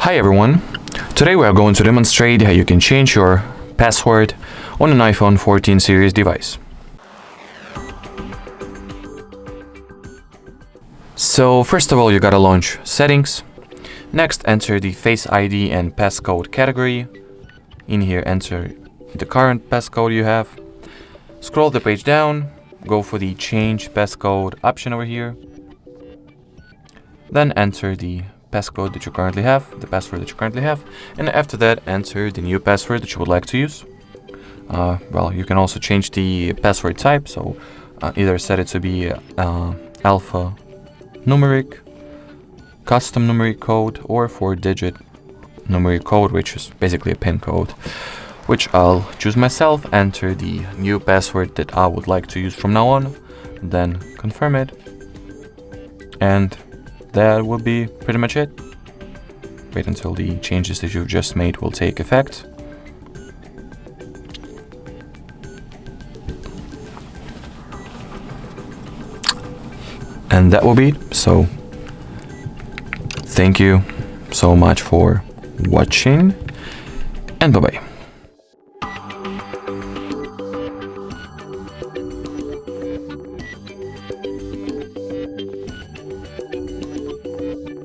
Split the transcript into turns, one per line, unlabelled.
Hi everyone, today we are going to demonstrate how you can change your password on an iPhone 14 series device. So first of all you gotta launch Settings, next enter the Face ID and Passcode category, in here enter the current passcode you have, scroll the page down, go for the Change Passcode option over here, then enter the passcode that you currently have, the password that you currently have, and after that enter the new password that you would like to use. Well, you can also change the password type, so either set it to be alphanumeric, custom numeric code, or 4-digit numeric code, which is basically a PIN code, which I'll choose myself, enter the new password that I would like to use from now on, then confirm it, and that will be pretty much it. Wait until the changes that you've just made will take effect. And that will be it. So thank you so much for watching, and bye bye.